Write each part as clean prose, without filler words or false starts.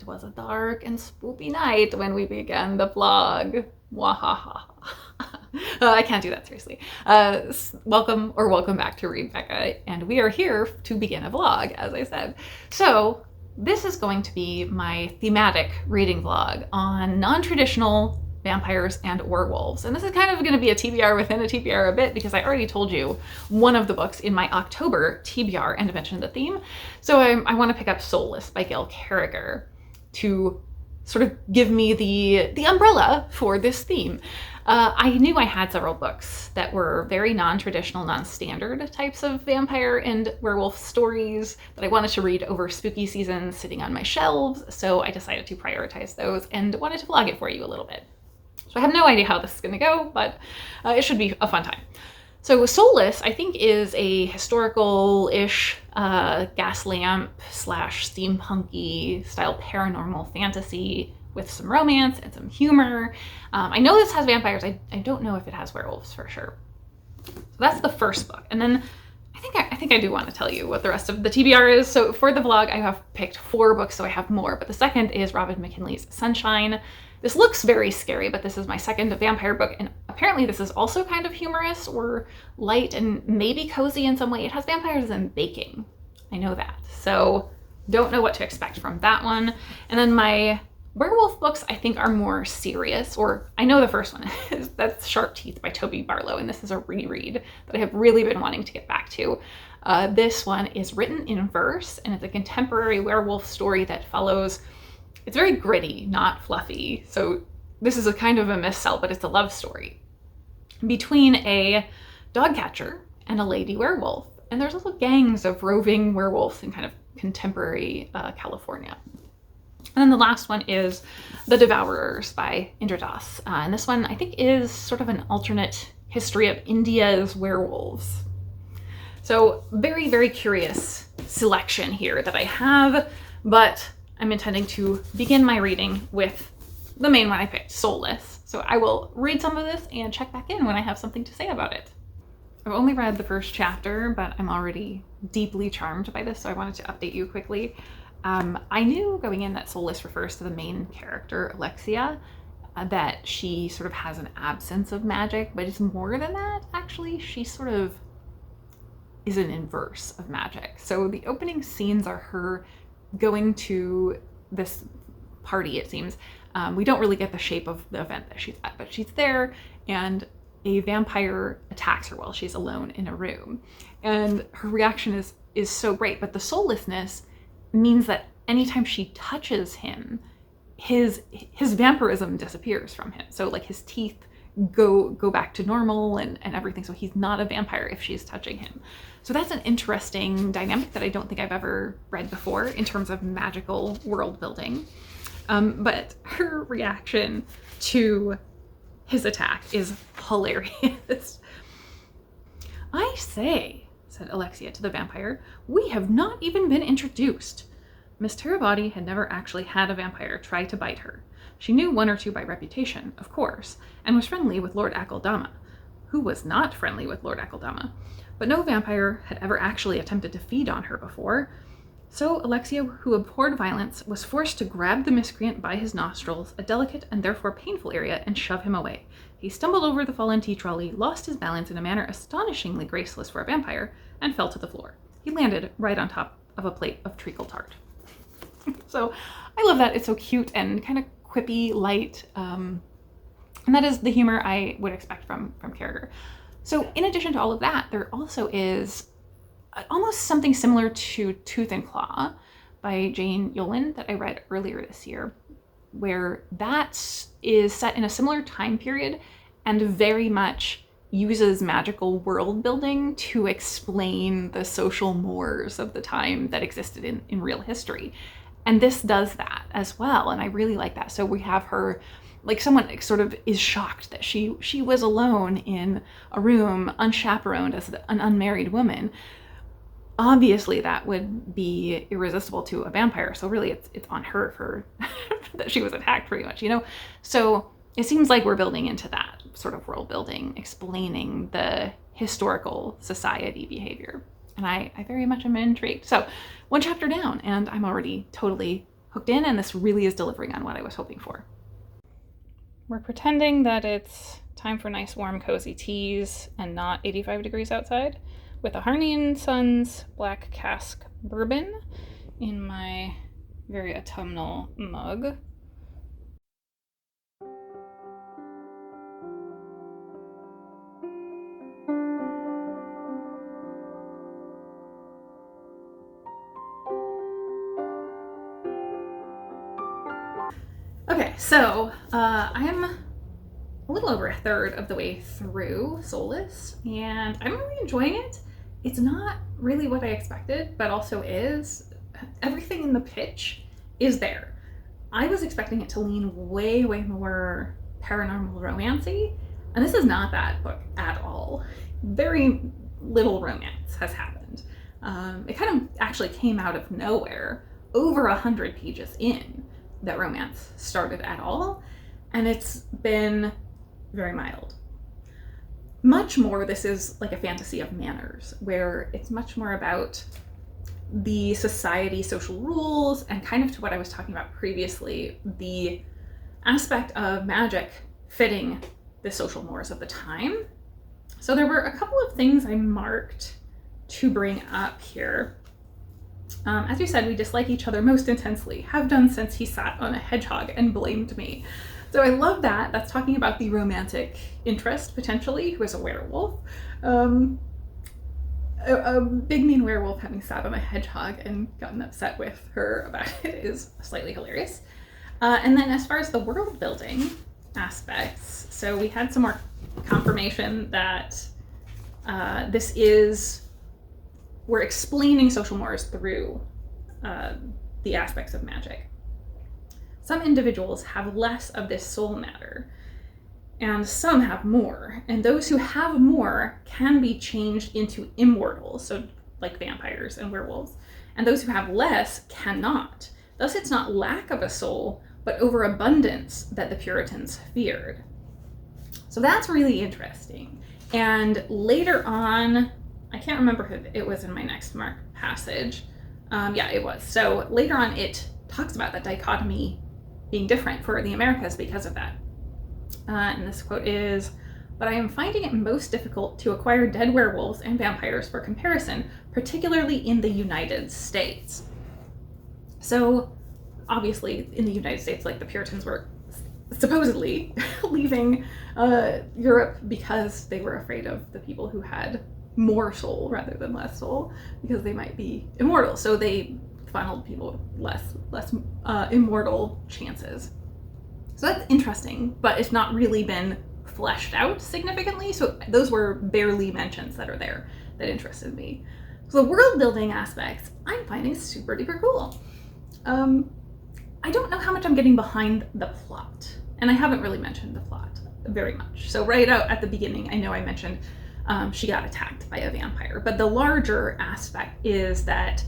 It was a dark and spooky night when we began the vlog. Wahaha. I can't do that seriously. Welcome back to Read Becca, and we are here to begin a vlog, as I said. So this is going to be my thematic reading vlog on non-traditional vampires and werewolves. And this is kind of going to be a TBR within a TBR a bit, because I already told you one of the books in my October TBR and mentioned the theme. So I want to pick up Soulless by Yale to sort of give me the umbrella for this theme. I knew I had several books that were very non-traditional, non-standard types of vampire and werewolf stories that I wanted to read over spooky season sitting on my shelves, so I decided to prioritize those and wanted to vlog it for you a little bit. So I have no idea how this is going to go, but it should be a fun time. So Soulless, I think, is a historical-ish gas lamp / steampunky style paranormal fantasy with some romance and some humor. I know this has vampires. I don't know if it has werewolves for sure. So that's the first book. And then I think I do want to tell you what the rest of the TBR is. So for the vlog, I have picked 4 books, so I have more. But the second is Robin McKinley's Sunshine. This looks very scary, but this is my second vampire book, and apparently this is also kind of humorous or light and maybe cozy in some way. It has vampires and baking. I know that. So don't know what to expect from that one. And then my werewolf books, I think, are more serious, or I know the first one is, that's Sharp Teeth by Toby Barlow, and this is a reread that I have really been wanting to get back to. This one is written in verse, and it's a contemporary werewolf story that follows. It's very gritty, not fluffy. So this is a kind of a missell, but it's a love story between a dog catcher and a lady werewolf. And there's little gangs of roving werewolves in kind of contemporary California. And then the last one is The Devourers by Indra Das. And this one, I think, is sort of an alternate history of India's werewolves. So very, very curious selection here that I have, but I'm intending to begin my reading with the main one I picked, Soulless. So I will read some of this and check back in when I have something to say about it. I've only read the first chapter, but I'm already deeply charmed by this, so I wanted to update you quickly. I knew going in that Soulless refers to the main character, Alexia, that she sort of has an absence of magic, but it's more than that, actually. She sort of is an inverse of magic. So the opening scenes are her going to this party, it seems. We don't really get the shape of the event that she's at, but she's there, and a vampire attacks her while she's alone in a room. And her reaction is so great, but the soullessness means that anytime she touches him, his vampirism disappears from him. So like his teeth go back to normal and everything. So he's not a vampire if she's touching him. So that's an interesting dynamic that I don't think I've ever read before in terms of magical world building. But her reaction to his attack is hilarious. "I say," said Alexia to the vampire, "we have not even been introduced." Miss Terabody had never actually had a vampire try to bite her. She knew 1 or 2 by reputation, of course, and was friendly with Lord Akeldama, who was not friendly with Lord Akeldama. But no vampire had ever actually attempted to feed on her before. So Alexia, who abhorred violence, was forced to grab the miscreant by his nostrils, a delicate and therefore painful area, and shove him away. He stumbled over the fallen tea trolley, lost his balance in a manner astonishingly graceless for a vampire, and fell to the floor. He landed right on top of a plate of treacle tart. So I love that. It's so cute and kind of quippy, light, and that is the humor I would expect from Carragher. So in addition to all of that, there also is almost something similar to Tooth and Claw by Jane Yolen that I read earlier this year, where that is set in a similar time period and very much uses magical world building to explain the social mores of the time that existed in real history. And this does that as well, and I really like that. So we have her, like, someone sort of is shocked that she was alone in a room, unchaperoned as an unmarried woman. Obviously that would be irresistible to a vampire, so really it's on her for that she was attacked, pretty much, you know? So it seems like we're building into that sort of world building, explaining the historical society behavior. And I very much am intrigued. So 1 chapter down, and I'm already totally hooked in, and this really is delivering on what I was hoping for. We're pretending that it's time for nice warm cozy teas and not 85 degrees outside with a Harney & Sons Black Cask Bourbon in my very autumnal mug. Okay, so I am a little over a third of the way through Soulless, and I'm really enjoying it. It's not really what I expected, but also is. Everything in the pitch is there. I was expecting it to lean way, way more paranormal romancy, and this is not that book at all. Very little romance has happened. It kind of actually came out of nowhere, over 100 pages in, that romance started at all, and it's been very mild. Much more, this is like a fantasy of manners, where it's much more about the society, social rules, and kind of to what I was talking about previously, the aspect of magic fitting the social mores of the time. So there were a couple of things I marked to bring up here. As you said, we dislike each other most intensely, have done since he sat on a hedgehog and blamed me. So I love that. That's talking about the romantic interest, potentially, who is a werewolf. A big mean werewolf having sat on a hedgehog and gotten upset with her about it is slightly hilarious. And then as far as the world building aspects, so we had some more confirmation that we're explaining social mores through the aspects of magic. Some individuals have less of this soul matter, and some have more. And those who have more can be changed into immortals, so like vampires and werewolves. And those who have less cannot. Thus, it's not lack of a soul, but overabundance that the Puritans feared. So that's really interesting. And later on, I can't remember if it was in my next marked passage. Yeah, it was. So later on, it talks about that dichotomy being different for the Americas because of that. And this quote is, "But I am finding it most difficult to acquire dead werewolves and vampires for comparison, particularly in the United States." So obviously in the United States, like the Puritans were supposedly leaving Europe because they were afraid of the people who had more soul rather than less soul, because they might be immortal. So they funneled people with less immortal chances. So that's interesting, but it's not really been fleshed out significantly. So those were barely mentions that are there that interested me. So the world building aspects I'm finding super duper cool. I don't know how much I'm getting behind the plot, and I haven't really mentioned the plot very much. So right out at the beginning, I know I mentioned she got attacked by a vampire, but the larger aspect is that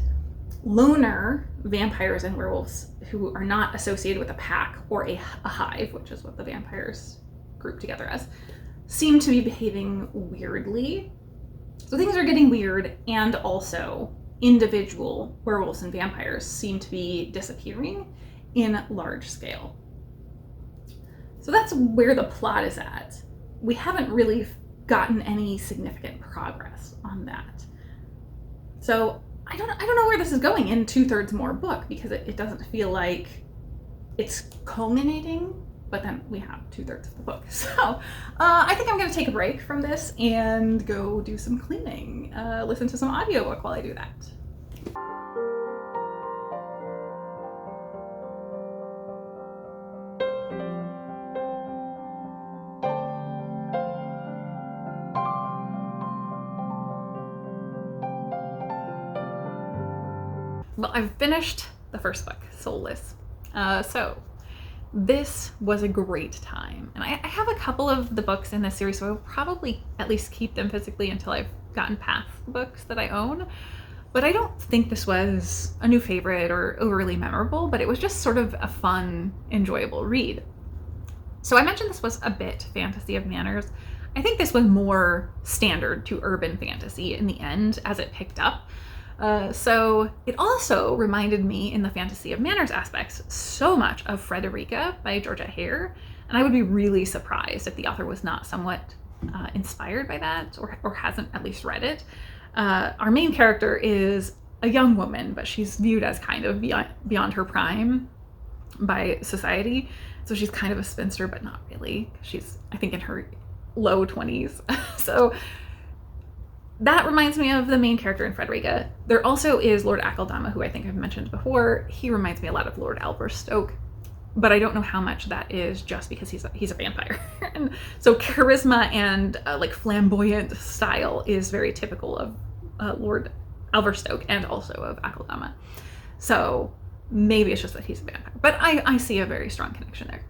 loner vampires and werewolves who are not associated with a pack or a hive, which is what the vampires group together as, seem to be behaving weirdly. So things are getting weird, and also individual werewolves and vampires seem to be disappearing in large scale. So that's where the plot is at. We haven't really gotten any significant progress on that. So I don't know where this is going in 2/3 more book, because it doesn't feel like it's culminating, but then we have 2/3 of the book. So I think I'm going to take a break from this and go do some cleaning, listen to some audiobook while I do that. Well, I've finished the first book, Soulless. So this was a great time. And I have a couple of the books in this series, so I'll probably at least keep them physically until I've gotten past the books that I own. But I don't think this was a new favorite or overly memorable, but it was just sort of a fun, enjoyable read. So I mentioned this was a bit fantasy of manners. I think this was more standard to urban fantasy in the end as it picked up. So it also reminded me in the fantasy of manners aspects so much of Frederica by Georgette Heyer, and I would be really surprised if the author was not somewhat inspired by that, or hasn't at least read it. Our main character is a young woman, but she's viewed as kind of beyond her prime by society. So she's kind of a spinster, but not really. She's, I think, in her low 20s. So that reminds me of the main character in Frederica. There also is Lord Akeldama, who I think I've mentioned before. He reminds me a lot of Lord Alverstoke, but I don't know how much that is just because he's a vampire. And so charisma and like flamboyant style is very typical of Lord Alverstoke and also of Akeldama. So maybe it's just that he's a vampire, but I see a very strong connection there.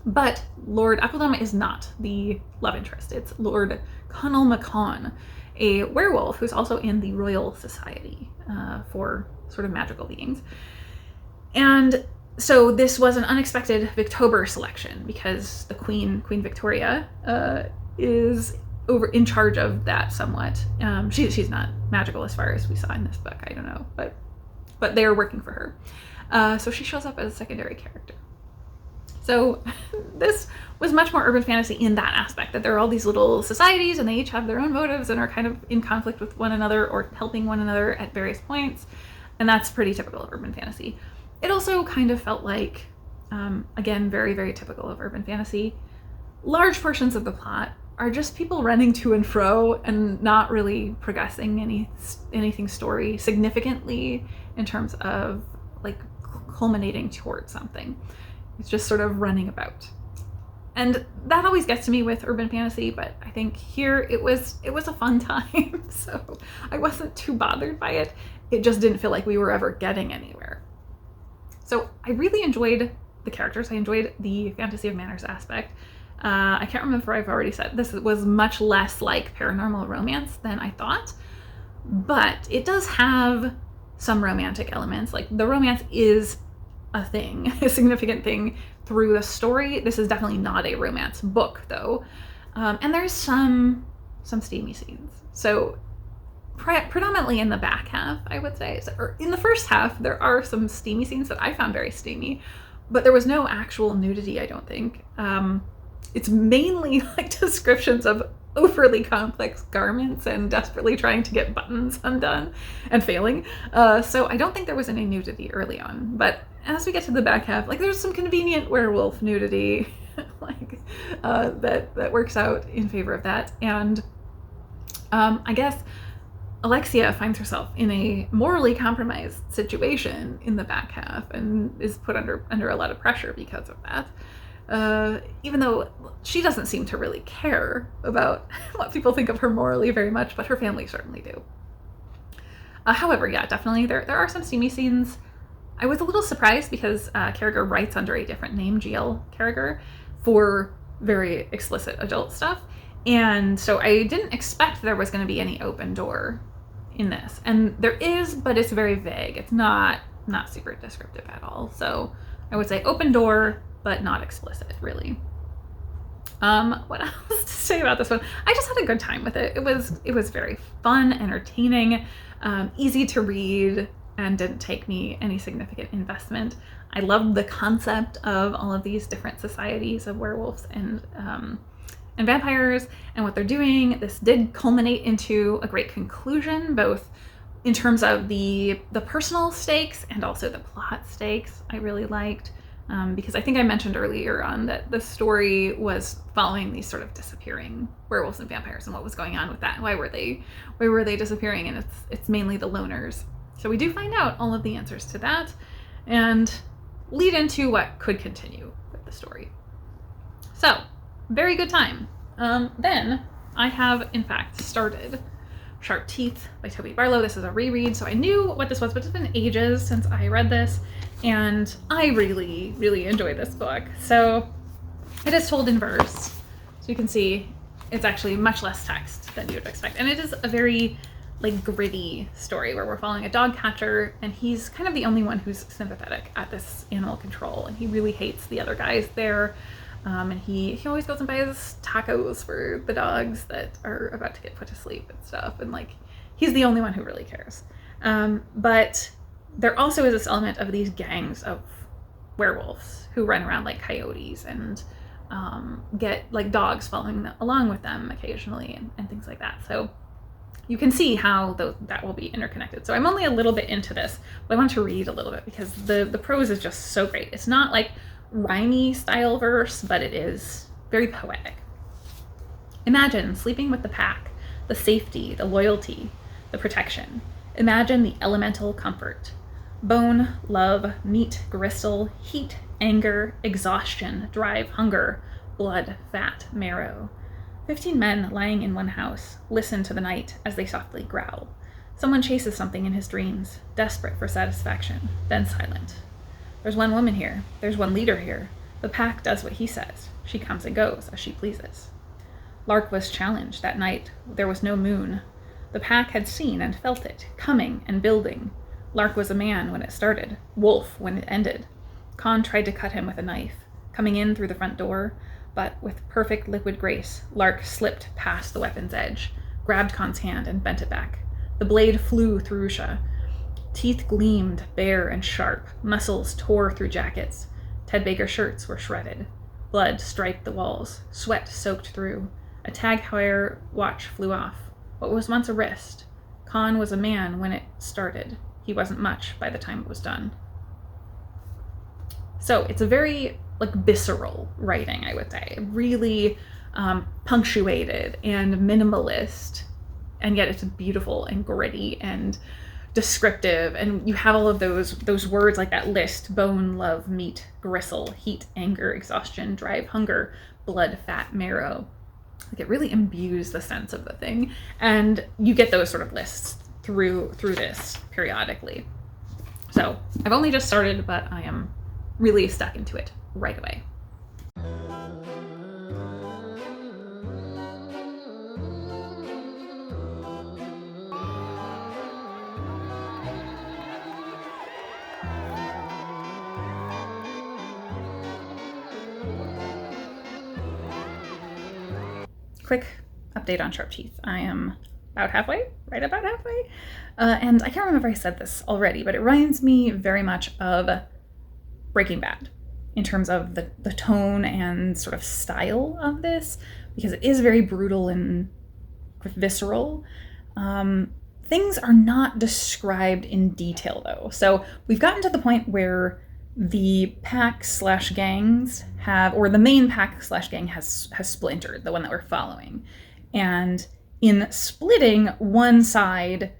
But Lord Akeldama is not the love interest. It's Lord Connell Macon, a werewolf who's also in the Royal Society for sort of magical beings. And so this was an unexpected Victober selection because the Queen Victoria, is in charge of that somewhat. She's not magical as far as we saw in this book. I don't know, but they are working for her. So she shows up as a secondary character. So this was much more urban fantasy in that aspect, that there are all these little societies and they each have their own motives and are kind of in conflict with one another or helping one another at various points. And that's pretty typical of urban fantasy. It also kind of felt like, again, very, very typical of urban fantasy. Large portions of the plot are just people running to and fro and not really progressing anything story significantly in terms of like culminating towards something. It's just sort of running about. And that always gets to me with urban fantasy, but I think here it was a fun time. So I wasn't too bothered by it. It just didn't feel like we were ever getting anywhere. So I really enjoyed the characters. I enjoyed the fantasy of manners aspect. I can't remember if I've already said this was much less like paranormal romance than I thought, but it does have some romantic elements. Like the romance is a thing, a significant thing through the story. This is definitely not a romance book though. And there's some steamy scenes. So predominantly in the back half, I would say, or in the first half, there are some steamy scenes that I found very steamy, but there was no actual nudity, I don't think. It's mainly like descriptions of overly complex garments and desperately trying to get buttons undone and failing. So I don't think there was any nudity early on, but as we get to the back half, like there's some convenient werewolf nudity, like that works out in favor of that. And I guess Alexia finds herself in a morally compromised situation in the back half and is put under a lot of pressure because of that. Even though she doesn't seem to really care about what people think of her morally very much, but her family certainly do. However, yeah, definitely there are some steamy scenes. I was a little surprised because Carragher writes under a different name, Yale Carragher, for very explicit adult stuff. And so I didn't expect there was going to be any open door in this. And there is, but it's very vague. It's not super descriptive at all. So I would say open door, but not explicit, really. What else to say about this one? I just had a good time with it. It was very fun, entertaining, easy to read, and didn't take me any significant investment. I loved the concept of all of these different societies of werewolves and vampires and what they're doing. This did culminate into a great conclusion, both in terms of the personal stakes and also the plot stakes. I really liked, because I think I mentioned earlier on that the story was following these sort of disappearing werewolves and vampires and what was going on with that. Why were they disappearing? And it's mainly the loners. So we do find out all of the answers to that and lead into what could continue with the story. So, very good time. Then I have, in fact, started Sharp Teeth by Toby Barlow. This is a reread, so I knew what this was, but it's been ages since I read this, and I really, really enjoy this book. So it is told in verse, so you can see it's actually much less text than you would expect, and it is a very like gritty story where we're following a dog catcher, and he's kind of the only one who's sympathetic at this animal control, and he really hates the other guys there. And he always goes and buys tacos for the dogs that are about to get put to sleep and stuff, and like he's the only one who really cares. But there also is this element of these gangs of werewolves who run around like coyotes and get like dogs following along with them occasionally and things like that. So you can see how that will be interconnected. So I'm only a little bit into this, but I want to read a little bit because the prose is just so great. It's not like rhymey style verse, but it is very poetic. Imagine sleeping with the pack, the safety, the loyalty, the protection. Imagine the elemental comfort. Bone, love, meat, gristle, heat, anger, exhaustion, drive, hunger, blood, fat, marrow. 15 men lying in one house listen to the night as they softly growl. Someone chases something in his dreams, desperate for satisfaction, then silent. There's one woman here. There's one leader here. The pack does what he says. She comes and goes as she pleases. Lark was challenged that night. There was no moon. The pack had seen and felt it, coming and building. Lark was a man when it started, wolf when it ended. Khan tried to cut him with a knife, coming in through the front door, but with perfect liquid grace, Lark slipped past the weapon's edge, grabbed Khan's hand and bent it back. The blade flew through Usha. Teeth gleamed, bare and sharp. Muscles tore through jackets. Ted Baker's shirts were shredded. Blood striped the walls. Sweat soaked through. A tag heuer watch flew off. What was once a wrist? Khan was a man when it started. He wasn't much by the time it was done. So it's a very visceral writing, I would say. Really punctuated and minimalist, and yet it's beautiful and gritty and descriptive, and you have all of those words like that list: bone, love, meat, gristle, heat, anger, exhaustion, drive, hunger, blood, fat, marrow. Like, it really imbues the sense of the thing, and you get those sort of lists through this periodically. So I've only just started, but I am really stuck into it right away. Quick update on Sharp Teeth. I am about halfway, right about halfway. And I can't remember if I said this already, but it reminds me very much of Breaking Bad in terms of the tone and sort of style of this, because it is very brutal and visceral. Things are not described in detail though. So we've gotten to the point where the pack/gangs have, or the main pack/gang has splintered, the one that we're following. And in splitting, one side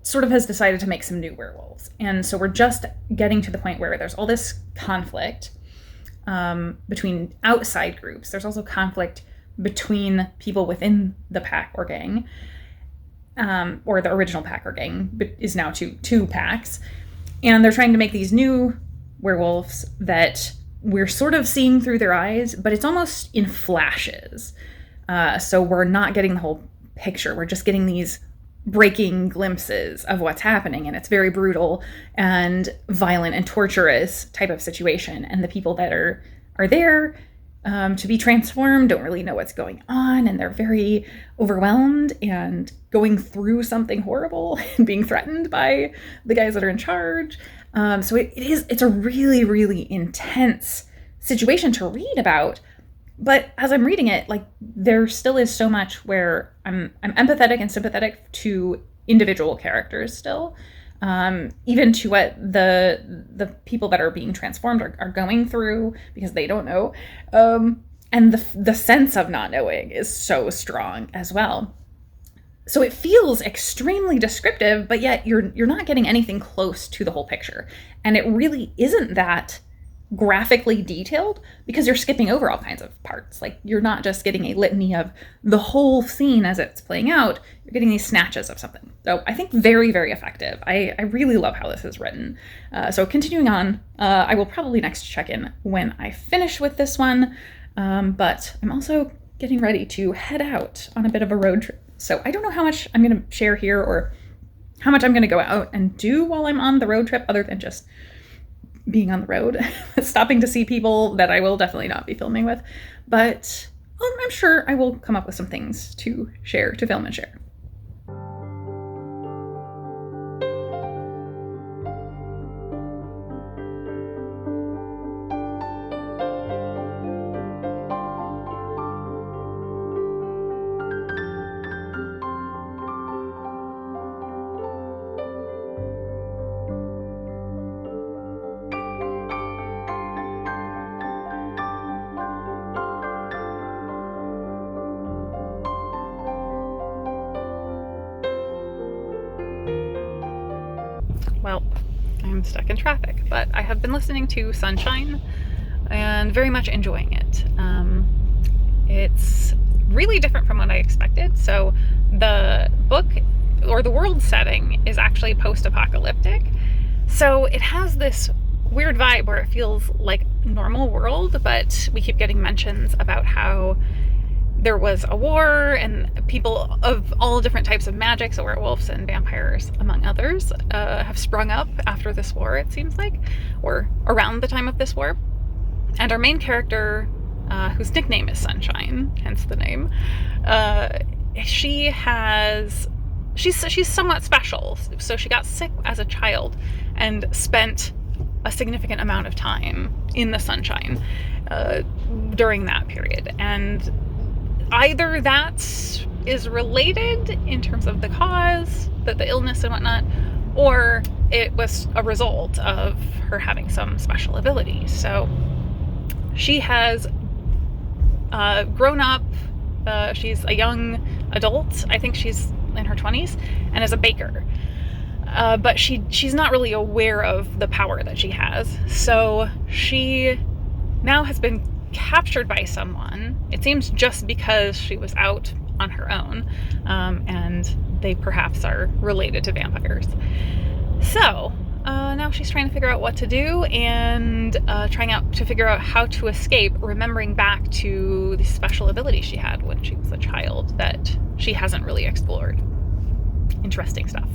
sort of has decided to make some new werewolves. And so we're just getting to the point where there's all this conflict between outside groups. There's also conflict between people within the pack or gang, or the original pack or gang is now two packs. And they're trying to make these new werewolves that we're sort of seeing through their eyes, but it's almost in flashes. So we're not getting the whole picture. We're just getting these breaking glimpses of what's happening, and it's very brutal and violent and torturous type of situation. And the people that are there to be transformed don't really know what's going on, and they're very overwhelmed and going through something horrible and being threatened by the guys that are in charge. So it's a really, really intense situation to read about. But as I'm reading it, there still is so much where I'm empathetic and sympathetic to individual characters still, even to what the people that are being transformed are going through, because they don't know. And the sense of not knowing is so strong as well. So it feels extremely descriptive, but yet you're not getting anything close to the whole picture. And it really isn't that graphically detailed, because you're skipping over all kinds of parts. You're not just getting a litany of the whole scene as it's playing out, you're getting these snatches of something. So I think very, very effective. I really love how this is written. So continuing on, I will probably next check in when I finish with this one, but I'm also getting ready to head out on a bit of a road trip. So I don't know how much I'm going to share here or how much I'm going to go out and do while I'm on the road trip, other than just being on the road, stopping to see people that I will definitely not be filming with. But I'm sure I will come up with some things to share, to film and share. I'm stuck in traffic. But I have been listening to Sunshine and very much enjoying it. It's really different from what I expected. So the book, or the world setting, is actually post-apocalyptic. So it has this weird vibe where it feels like normal world, but we keep getting mentions about how there was a war and people of all different types of magic, so werewolves and vampires among others, have sprung up after this war, it seems like, or around the time of this war. And our main character, whose nickname is Sunshine, hence the name, she's somewhat special. So she got sick as a child and spent a significant amount of time in the sunshine during that period. And either that is related in terms of the cause, the illness and whatnot, or it was a result of her having some special ability. So she has grown up. She's a young adult. I think she's in her 20s, and is a baker. But she's not really aware of the power that she has. So she now has been captured by someone. It seems just because she was out on her own, and they perhaps are related to vampires. So now she's trying to figure out what to do, and trying to figure out how to escape, remembering back to the special ability she had when she was a child that she hasn't really explored. Interesting stuff.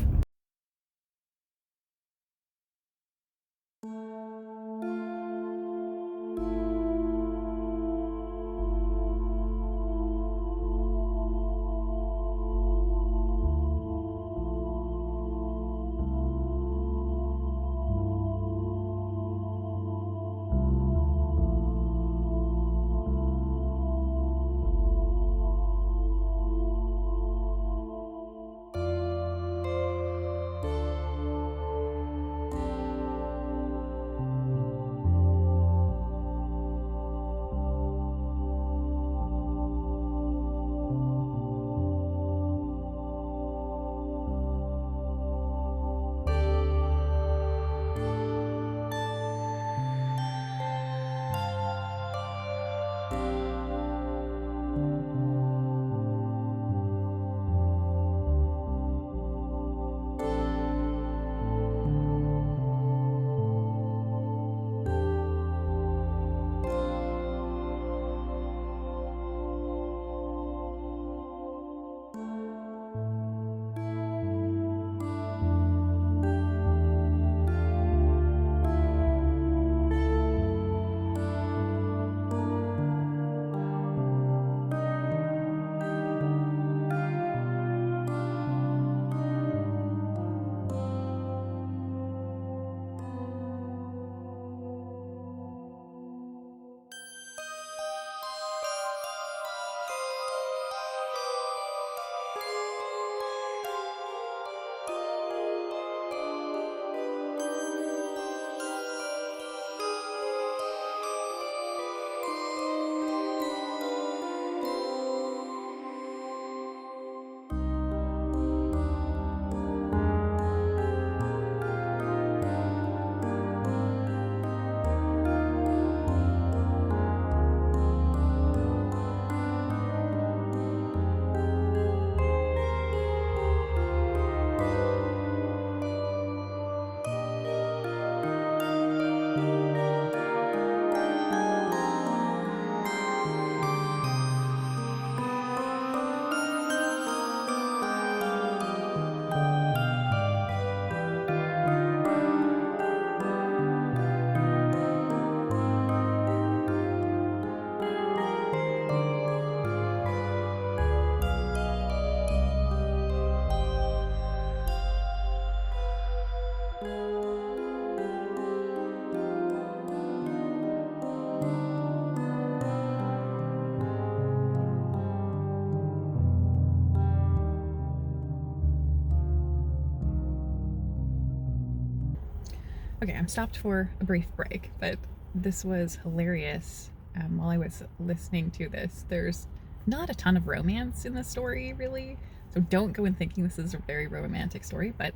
Okay, I'm stopped for a brief break, but this was hilarious. While I was listening to this, there's not a ton of romance in the story, really. So don't go in thinking this is a very romantic story, but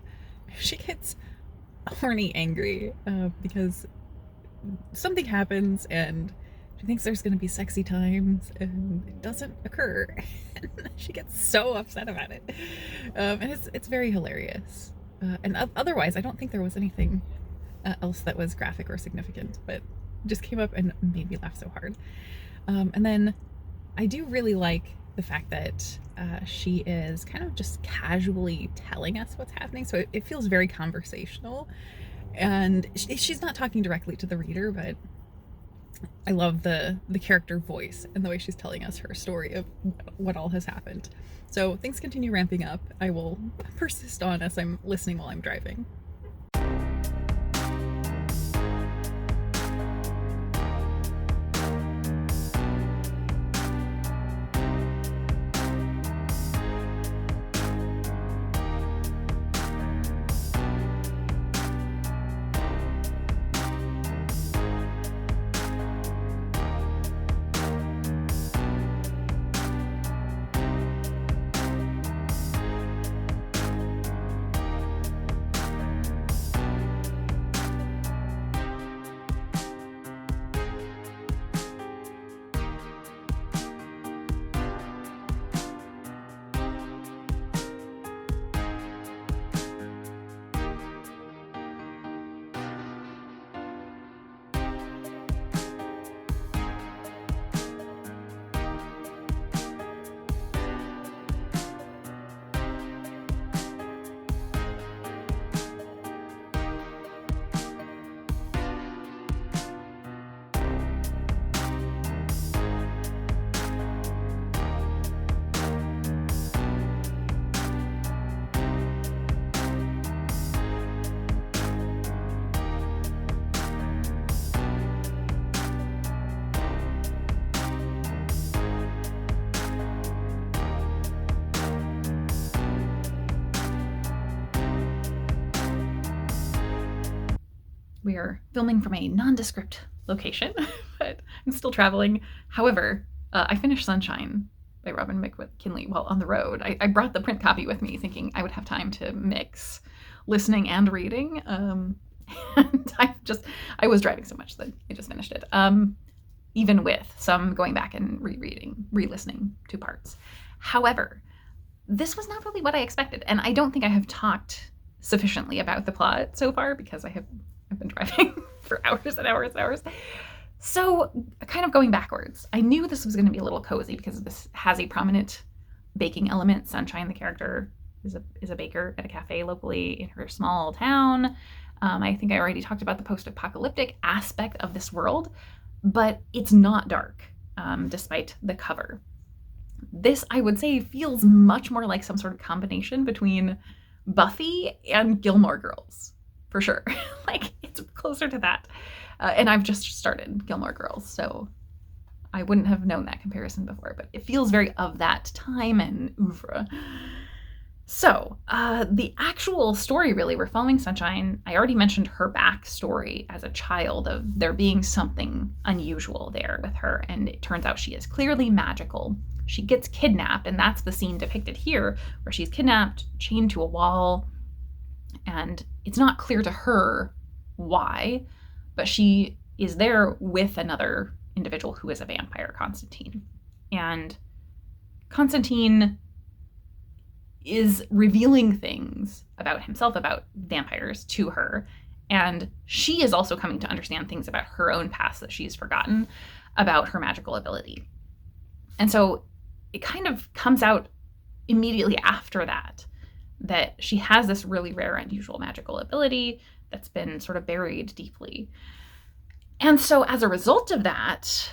she gets horny angry because something happens and she thinks there's going to be sexy times and it doesn't occur. And she gets so upset about it. And it's very hilarious. And otherwise, I don't think there was anything else that was graphic or significant, but just came up and made me laugh so hard. And then I do really like the fact that she is kind of just casually telling us what's happening. So it feels very conversational. And she's not talking directly to the reader, but I love the character voice and the way she's telling us her story of what all has happened. So things continue ramping up. I will persist on as I'm listening while I'm driving. We are filming from a nondescript location, but I'm still traveling. However, I finished Sunshine by Robin McKinley while on the road. I brought the print copy with me thinking I would have time to mix listening and reading. And I was driving so much that I just finished it. Even with some going back and rereading, re-listening to parts. However, this was not really what I expected. And I don't think I have talked sufficiently about the plot so far because I've been driving for hours and hours and hours. So kind of going backwards, I knew this was going to be a little cozy because this has a prominent baking element. Sunshine, the character, is a baker at a cafe locally in her small town. I think I already talked about the post-apocalyptic aspect of this world, but it's not dark, despite the cover. This, I would say, feels much more like some sort of combination between Buffy and Gilmore Girls, for sure. Like, it's closer to that. And I've just started Gilmore Girls, so I wouldn't have known that comparison before, but it feels very of that time and oeuvre. So, the actual story, really, we're following Sunshine. I already mentioned her backstory as a child of there being something unusual there with her, and it turns out she is clearly magical. She gets kidnapped, and that's the scene depicted here, where she's kidnapped, chained to a wall, and it's not clear to her why, but she is there with another individual who is a vampire, Constantine. And Constantine is revealing things about himself, about vampires, to her. And she is also coming to understand things about her own past that she's forgotten about her magical ability. And so it kind of comes out immediately after that she has this really rare, unusual magical ability that's been sort of buried deeply. And so as a result of that,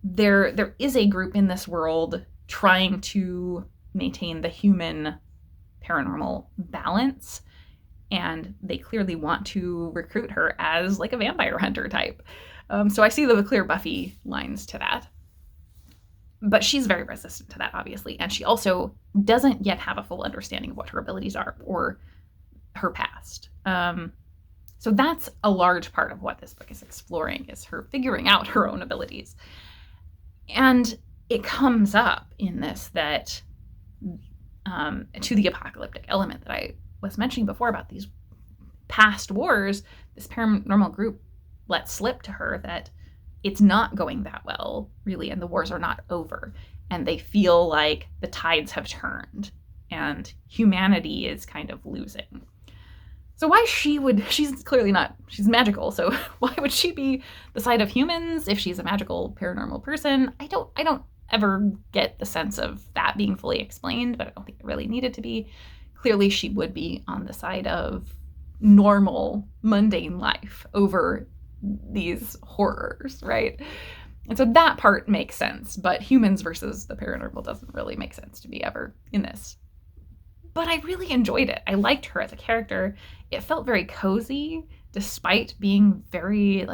there is a group in this world trying to maintain the human paranormal balance, and they clearly want to recruit her as like a vampire hunter type. So I see the clear Buffy lines to that. But she's very resistant to that, obviously, and she also doesn't yet have a full understanding of what her abilities are or her past. So that's a large part of what this book is exploring, is her figuring out her own abilities. And it comes up in this that to the apocalyptic element that I was mentioning before about these past wars, this paranormal group let slip to her that it's not going that well, really, and the wars are not over. And they feel like the tides have turned and humanity is kind of losing. So why she's clearly not, she's magical, so why would she be the side of humans if she's a magical paranormal person? I don't ever get the sense of that being fully explained, but I don't think it really needed to be. Clearly she would be on the side of normal, mundane life over these horrors, right? And so that part makes sense, but humans versus the paranormal doesn't really make sense to me ever in this. But I really enjoyed it. I liked her as a character. It felt very cozy, despite being very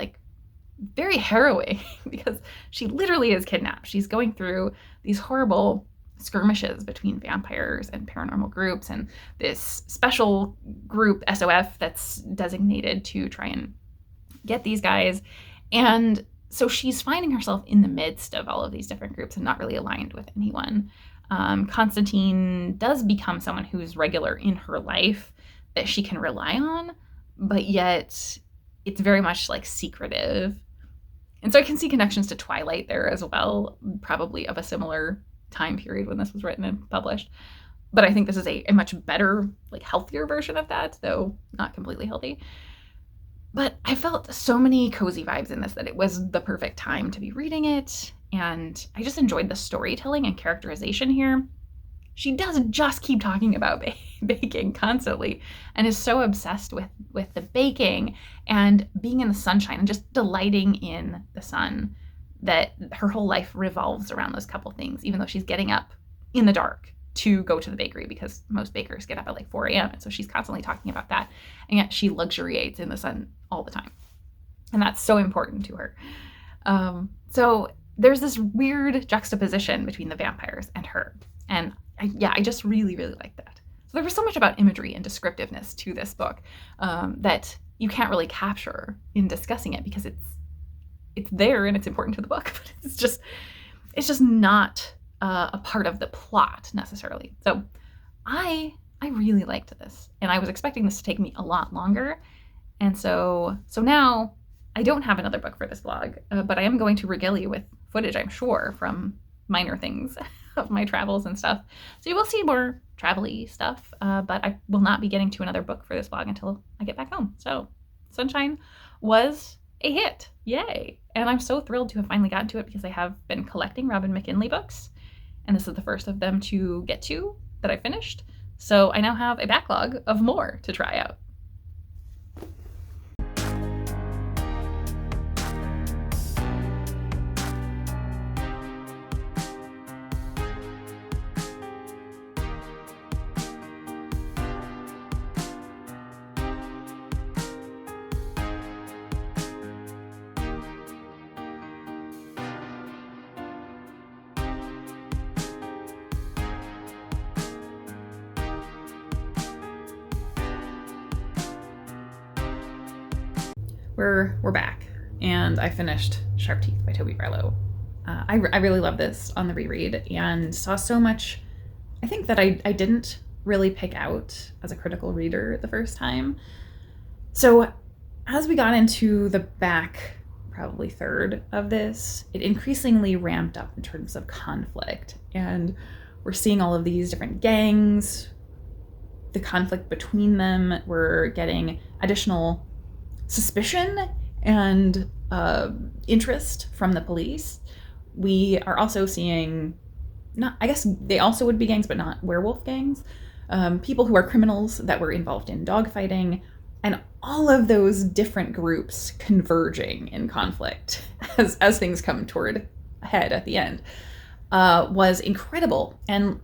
harrowing, because she literally is kidnapped. She's going through these horrible skirmishes between vampires and paranormal groups, and this special group, SOF, that's designated to try and get these guys. And so she's finding herself in the midst of all of these different groups and not really aligned with anyone. Constantine does become someone who's regular in her life that she can rely on, but yet it's very much like secretive. And so I can see connections to Twilight there as well, probably of a similar time period when this was written and published. But I think this is a much better, healthier version of that, though not completely healthy. But I felt so many cozy vibes in this that it was the perfect time to be reading it. And I just enjoyed the storytelling and characterization here. She does just keep talking about baking constantly and is so obsessed with the baking and being in the sunshine and just delighting in the sun that her whole life revolves around those couple things, even though she's getting up in the dark to go to the bakery because most bakers get up at 4 a.m. And so she's constantly talking about that. And yet she luxuriates in the sun all the time. And that's so important to her. So there's this weird juxtaposition between the vampires and her. And I just really, really like that. So there was so much about imagery and descriptiveness to this book that you can't really capture in discussing it because it's there and it's important to the book, but it's just not a part of the plot necessarily. So I really liked this, and I was expecting this to take me a lot longer. And so now I don't have another book for this vlog, but I am going to regale you with footage, I'm sure, from minor things of my travels and stuff. So you will see more travel-y stuff, but I will not be getting to another book for this vlog until I get back home. So Sunshine was a hit. Yay. And I'm so thrilled to have finally gotten to it because I have been collecting Robin McKinley books, and this is the first of them to get to that I finished. So I now have a backlog of more to try out. We're back, and I finished Sharp Teeth by Toby Barlow. I really love this on the reread and saw so much, I think, that I didn't really pick out as a critical reader the first time. So as we got into the back, probably third of this, it increasingly ramped up in terms of conflict, and we're seeing all of these different gangs, the conflict between them. We're getting additional suspicion and interest from the police. We are also seeing, I guess they also would be gangs, but not werewolf gangs, people who are criminals that were involved in dogfighting, and all of those different groups converging in conflict as things come toward a head at the end was incredible. And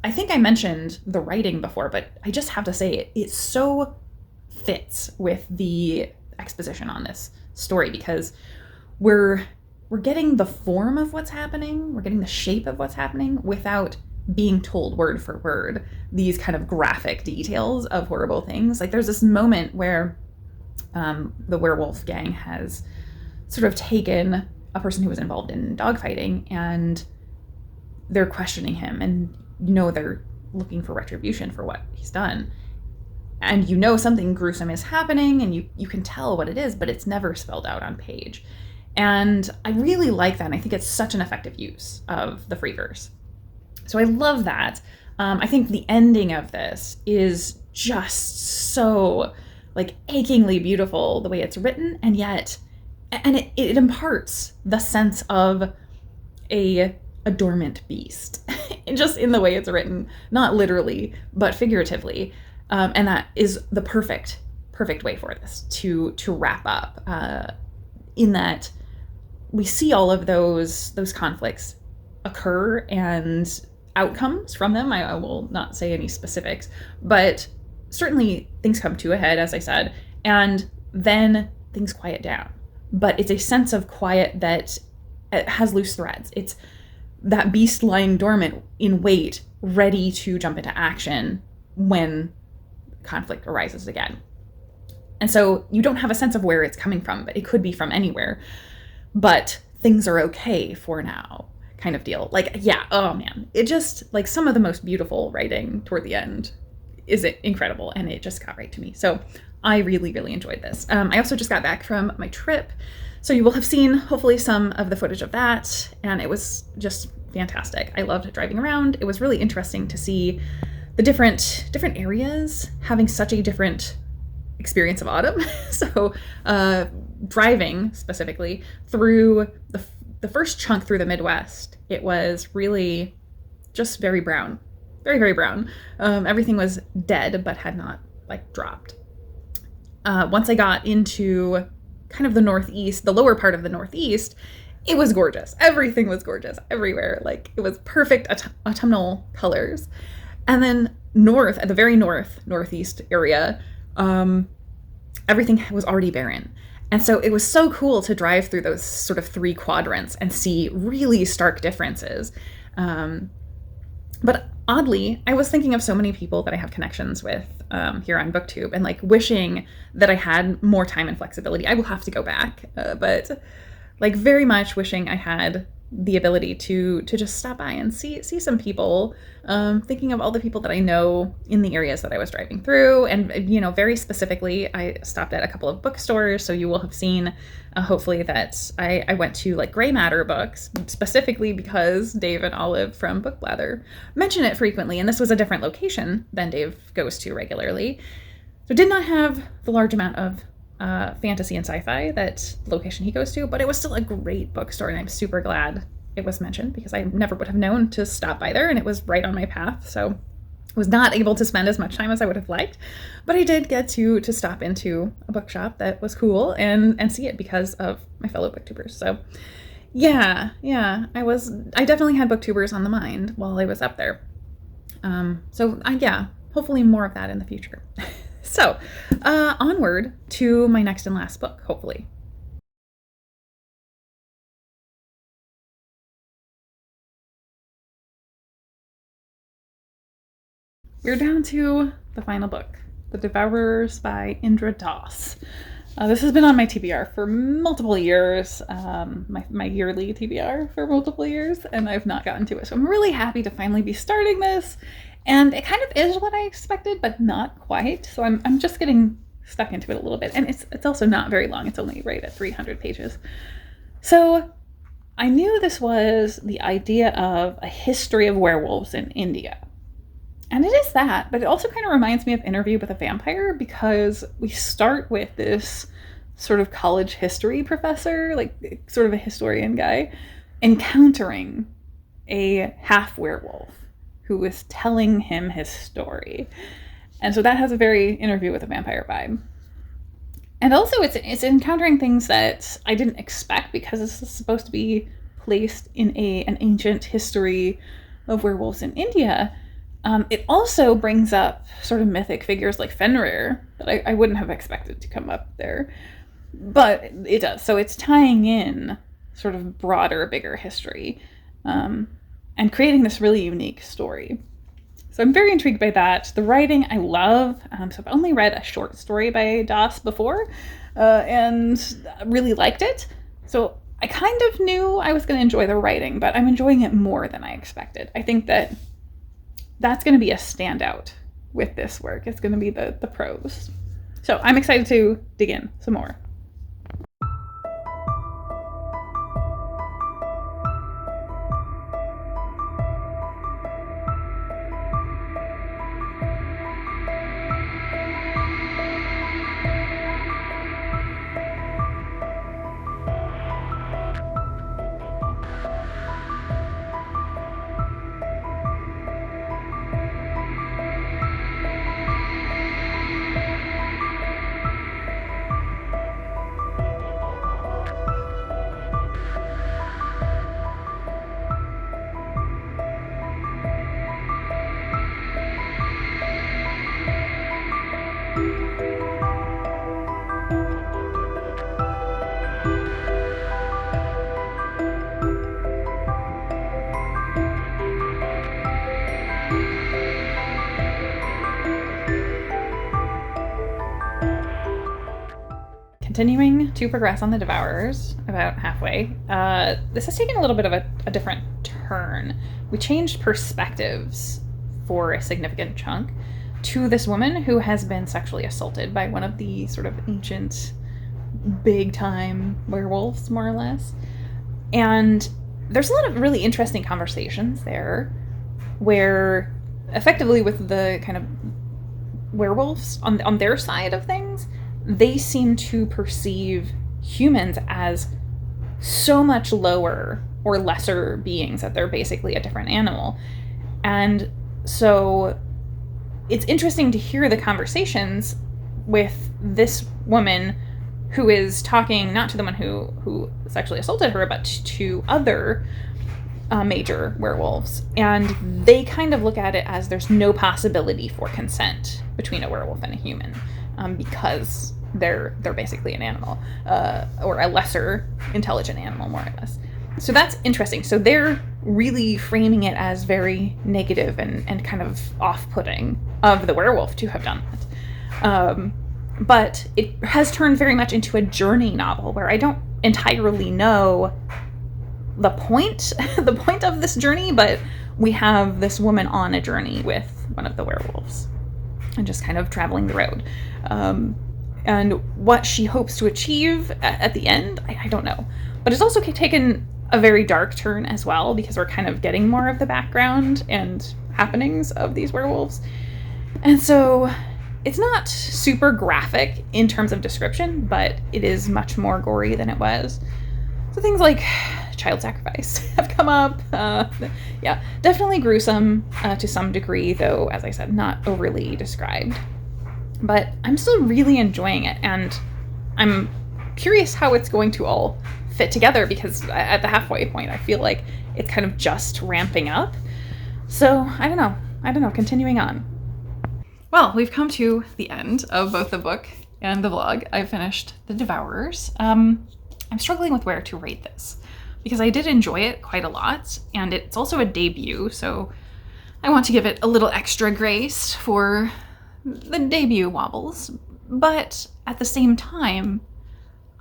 I think I mentioned the writing before, but I just have to say it so fits with the exposition on this story, because we're getting the form of what's happening, we're getting the shape of what's happening without being told word for word these kind of graphic details of horrible things. There's this moment where the werewolf gang has sort of taken a person who was involved in dogfighting, and they're questioning him, and they're looking for retribution for what he's done. and you know something gruesome is happening, and you can tell what it is, but it's never spelled out on page. And I really like that, and I think it's such an effective use of the free verse. So I love that. I think the ending of this is just so like achingly beautiful, the way it's written, and yet, and it imparts the sense of a dormant beast, just in the way it's written, not literally, but figuratively. And that is the perfect way for this to wrap up, in that we see all of those conflicts occur and outcomes from them. I will not say any specifics, but certainly things come to a head, as I said, and then things quiet down. But it's a sense of quiet that has loose threads. It's that beast lying dormant in wait, ready to jump into action when conflict arises again. And so you don't have a sense of where it's coming from, but it could be from anywhere. But things are okay for now, kind of deal. Like, yeah, oh man. It just, like, some of the most beautiful writing toward the end is incredible, and it just got right to me. So I really, really enjoyed this. I also just got back from my trip, so you will have seen, hopefully, some of the footage of that, and it was just fantastic. I loved driving around. It was really interesting to see the different areas having such a different experience of autumn. So driving specifically through the first chunk through the Midwest, it was really just very brown, very, very brown. Everything was dead, but had not like dropped. Once I got into kind of the Northeast, the lower part of the Northeast, it was gorgeous. Everything was gorgeous everywhere. Like, it was perfect autumnal colors. And then north, at the very northeast area, everything was already barren. And so it was so cool to drive through those sort of three quadrants and see really stark differences. But oddly, I was thinking of so many people that I have connections with here on BookTube, and like wishing that I had more time and flexibility. I will have to go back, but like very much wishing I had the ability to just stop by and see some people, thinking of all the people that I know in the areas that I was driving through. And, you know, very specifically, I stopped at a couple of bookstores. So you will have seen, hopefully, that I went to like Gray Matter Books, specifically because Dave and Olive from Book Blather mention it frequently. And this was a different location than Dave goes to regularly. So did not have the large amount of fantasy and sci-fi that location he goes to, but it was still a great bookstore, and I'm super glad it was mentioned because I never would have known to stop by there, and it was right on my path. So I was not able to spend as much time as I would have liked, but I did get to stop into a bookshop that was cool and see it because of my fellow booktubers. So yeah, I definitely had booktubers on the mind while I was up there. Hopefully more of that in the future. So, onward to my next and last book, hopefully. We're down to the final book, The Devourers by Indra Das. This has been on my TBR for multiple years, my yearly TBR for multiple years, and I've not gotten to it. So I'm really happy to finally be starting this. And it kind of is what I expected, but not quite. So I'm just getting stuck into it a little bit. And it's also not very long. It's only right at 300 pages. So I knew this was the idea of a history of werewolves in India. And it is that, but it also kind of reminds me of Interview with a Vampire, because we start with this sort of college history professor, like sort of a historian guy, encountering a half werewolf who is telling him his story. And so that has a very Interview with a Vampire vibe. And also it's encountering things that I didn't expect, because this is supposed to be placed in an ancient history of werewolves in India. It also brings up sort of mythic figures like Fenrir that I wouldn't have expected to come up there. But it does. So it's tying in sort of broader, bigger history. And creating this really unique story. So I'm very intrigued by that. The writing I love. So I've only read a short story by Das before, and really liked it. So I kind of knew I was going to enjoy the writing, but I'm enjoying it more than I expected. I think that's going to be a standout with this work. It's going to be the prose. So I'm excited to dig in some more. Continuing to progress on the Devourers, about halfway, this has taken a little bit of a different turn. We changed perspectives for a significant chunk to this woman who has been sexually assaulted by one of the sort of ancient, big-time werewolves, more or less. And there's a lot of really interesting conversations there where, effectively, with the kind of werewolves on their side of things, they seem to perceive humans as so much lower or lesser beings that they're basically a different animal. And so it's interesting to hear the conversations with this woman who is talking not to the one who sexually assaulted her, but to other major werewolves. And they kind of look at it as there's no possibility for consent between a werewolf and a human, because they're basically an animal, or a lesser intelligent animal, more or less. So that's interesting. So they're really framing it as very negative and kind of off-putting of the werewolf to have done that. But it has turned very much into a journey novel where I don't entirely know the point of this journey, but we have this woman on a journey with one of the werewolves and just kind of traveling the road. And what she hopes to achieve at the end, I don't know. But it's also taken a very dark turn as well, because we're kind of getting more of the background and happenings of these werewolves. And so it's not super graphic in terms of description, but it is much more gory than it was. So things like child sacrifice have come up. Yeah, definitely gruesome to some degree, though, as I said, not overly described. But I'm still really enjoying it, and I'm curious how it's going to all fit together, because at the halfway point, I feel like it's kind of just ramping up. So I don't know, continuing on. Well, we've come to the end of both the book and the vlog. I've finished The Devourers. I'm struggling with where to rate this, because I did enjoy it quite a lot, and it's also a debut, so I want to give it a little extra grace for the debut wobbles. But at the same time,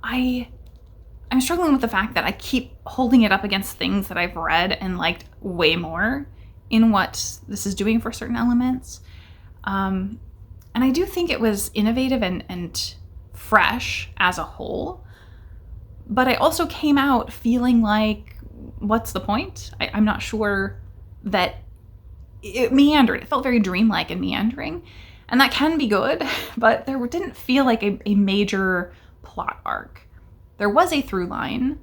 I'm struggling with the fact that I keep holding it up against things that I've read and liked way more in what this is doing for certain elements. And I do think it was innovative and fresh as a whole, but I also came out feeling like, what's the point? I'm not sure that it meandered. It felt very dreamlike and meandering. And that can be good, but there didn't feel like a major plot arc. There was a through line.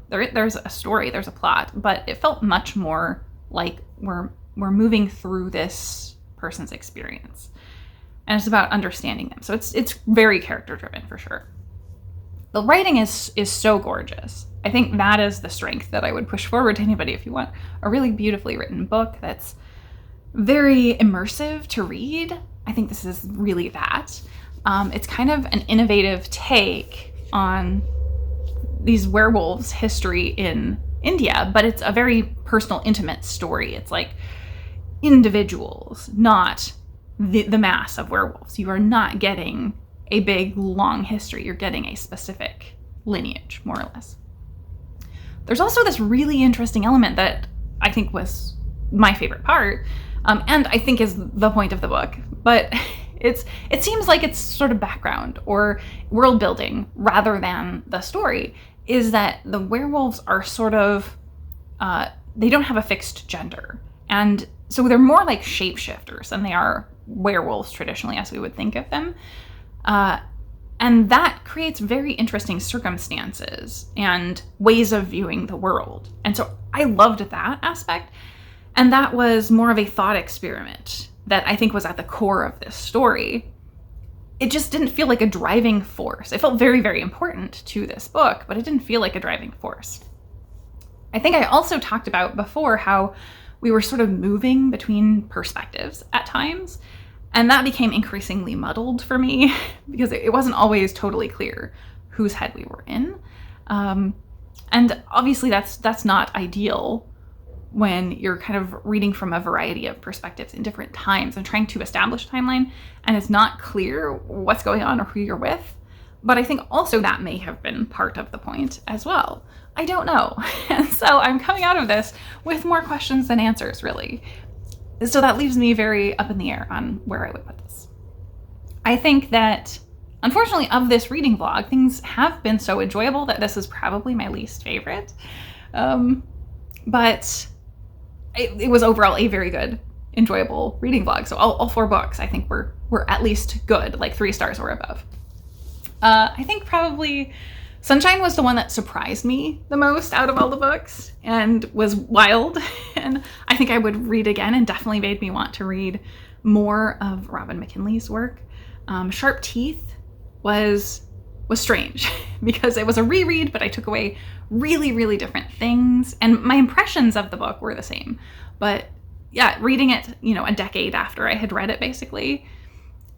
There's a story, there's a plot, but it felt much more like we're moving through this person's experience. And it's about understanding them. So it's very character driven for sure. The writing is so gorgeous. I think that is the strength that I would push forward to anybody if you want a really beautifully written book that's very immersive to read. I think this is really that. It's kind of an innovative take on these werewolves' history in India, but it's a very personal, intimate story. It's like individuals, not the mass of werewolves. You are not getting a big, long history. You're getting a specific lineage, more or less. There's also this really interesting element that I think was my favorite part, and I think is the point of the book. But it seems like it's sort of background or world building rather than the story, is that the werewolves are sort of, they don't have a fixed gender. And so they're more like shapeshifters than they are werewolves traditionally as we would think of them. And that creates very interesting circumstances and ways of viewing the world. And so I loved that aspect. And that was more of a thought experiment that I think was at the core of this story. It just didn't feel like a driving force. It felt very, very important to this book, but it didn't feel like a driving force. I think I also talked about before how we were sort of moving between perspectives at times, and that became increasingly muddled for me because it wasn't always totally clear whose head we were in. And obviously that's not ideal when you're kind of reading from a variety of perspectives in different times and trying to establish a timeline and it's not clear what's going on or who you're with. But I think also that may have been part of the point as well. I don't know. And so I'm coming out of this with more questions than answers, really. So that leaves me very up in the air on where I would put this. I think that, unfortunately, of this reading vlog, things have been so enjoyable that this is probably my least favorite. But it was overall a very good, enjoyable reading vlog. So all 4 books, I think, were at least good, like 3 stars or above. I think probably Sunshine was the one that surprised me the most out of all the books and was wild. And I think I would read again and definitely made me want to read more of Robin McKinley's work. Sharp Teeth was strange because it was a reread, but I took away really, really different things. And my impressions of the book were the same. But yeah, reading it, a decade after I had read it basically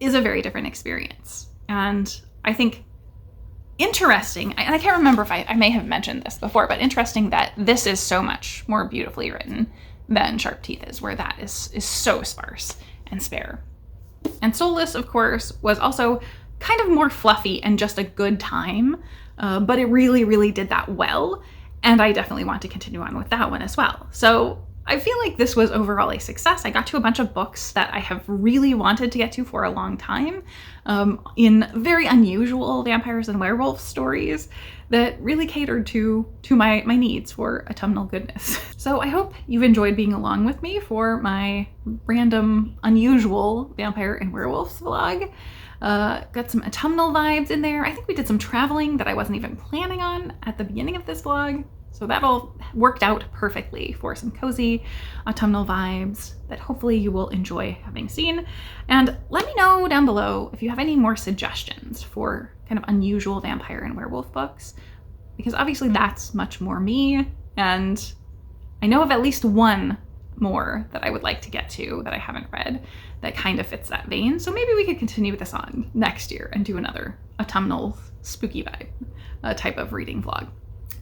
is a very different experience. And I think interesting, and I can't remember if I may have mentioned this before, but interesting that this is so much more beautifully written than Sharp Teeth is, where that is so sparse and spare. And Soulless, of course, was also kind of more fluffy and just a good time, but it really, really did that well, and I definitely want to continue on with that one as well. So I feel like this was overall a success. I got to a bunch of books that I have really wanted to get to for a long time, in very unusual vampires and werewolf stories that really catered to my needs for autumnal goodness. So I hope you've enjoyed being along with me for my random, unusual vampire and werewolves vlog. Got some autumnal vibes in there. I think we did some traveling that I wasn't even planning on at the beginning of this vlog. So that all worked out perfectly for some cozy autumnal vibes that hopefully you will enjoy having seen. And let me know down below if you have any more suggestions for kind of unusual vampire and werewolf books, because obviously that's much more me, and I know of at least one more that I would like to get to that I haven't read that kind of fits that vein. So maybe we could continue this on next year and do another autumnal spooky vibe type of reading vlog.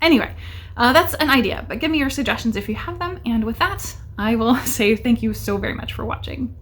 Anyway, that's an idea, but give me your suggestions if you have them. And with that, I will say thank you so very much for watching.